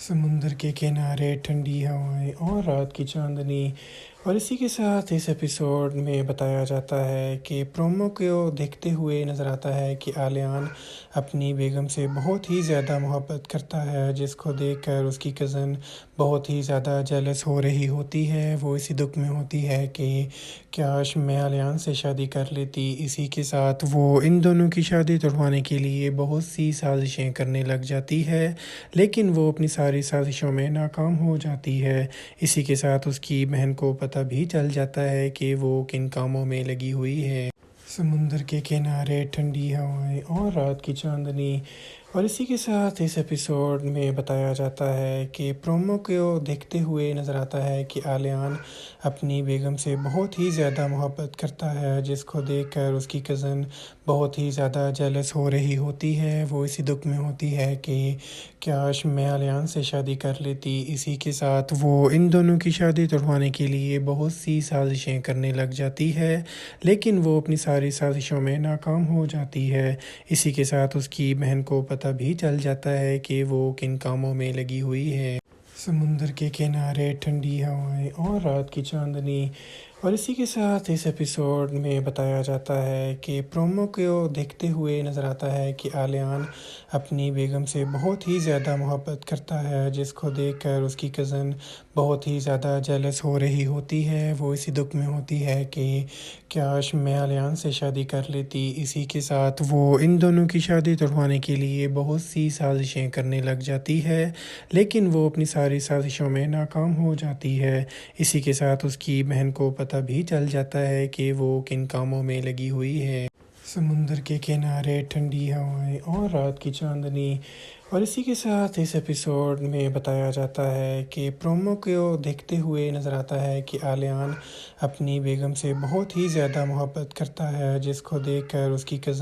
سمندر کے کنارے ٹھنڈی ہوائیں اور رات کی چاندنی، اور اسی کے ساتھ اس ایپیسوڈ میں بتایا جاتا ہے کہ پرومو کو دیکھتے ہوئے نظر آتا ہے کہ عالیان اپنی بیگم سے بہت ہی زیادہ محبت کرتا ہے، جس کو دیکھ کر اس کی کزن بہت ہی زیادہ جیلس ہو رہی ہوتی ہے۔ وہ اسی دکھ میں ہوتی ہے کہ کاش میں عالیان سے شادی کر لیتی۔ اسی کے ساتھ وہ ان دونوں کی شادی توڑوانے کے لیے بہت سی سازشیں کرنے لگ جاتی ہے، لیکن وہ اپنی ساری سازشوں میں ناکام ہو جاتی ہے۔ اسی کے ساتھ اس کی بہن کو پتہ بھی چل جاتا ہے کہ وہ کن کاموں میں لگی ہوئی ہے۔ سمندر کے کنارے ٹھنڈی ہوائیں اور رات کی چاندنی، اور اسی کے ساتھ اس ایپیسوڈ میں بتایا جاتا ہے کہ پرومو کو دیکھتے ہوئے نظر آتا ہے کہ عالیان اپنی بیگم سے بہت ہی زیادہ محبت کرتا ہے، جس کو دیکھ کر اس کی کزن بہت ہی زیادہ جیلس ہو رہی ہوتی ہے۔ وہ اسی دکھ میں ہوتی ہے کہ کاش میں عالیان سے شادی کر لیتی۔ اسی کے ساتھ وہ ان دونوں کی شادی توڑوانے کے لیے بہت سی سازشیں کرنے لگ جاتی ہے، لیکن وہ اپنی ساری سازشوں میں ناکام ہو جاتی ہے۔ اسی کے ساتھ اس کی بہن کو پتہ بھی چل جاتا ہے کہ وہ کن کاموں میں لگی ہوئی ہے۔ سمندر کے کنارے ٹھنڈی ہوائیں اور رات کی چاندنی، اور اسی کے ساتھ اس ایپیسوڈ میں بتایا جاتا ہے کہ پرومو کو دیکھتے ہوئے نظر آتا ہے کہ عالیان اپنی بیگم سے بہت ہی زیادہ محبت کرتا ہے، جس کو دیکھ کر اس کی کزن بہت ہی زیادہ جیلس ہو رہی ہوتی ہے۔ وہ اسی دکھ میں ہوتی ہے کہ کاش میں عالیان سے شادی کر لیتی۔ اسی کے ساتھ وہ ان دونوں کی شادی توڑوانے کے لیے بہت سی سازشیں کرنے لگ جاتی ہے، لیکن وہ اپنی ساری سازشوں میں ناکام ہو جاتی ہے۔ اسی کے ساتھ اس کی بہن کو پتہ بھی چل جاتا ہے کہ وہ کن کاموں میں لگی ہوئی ہے۔ سمندر کے کنارے ٹھنڈی ہوائیں اور رات کی چاندنی، اور اسی کے ساتھ اس ایپیسوڈ میں بتایا جاتا ہے کہ پرومو کو دیکھتے ہوئے نظر آتا ہے کہ عالیان اپنی بیگم سے بہت ہی زیادہ محبت کرتا ہے، جس کو دیکھ کر اس کی کزن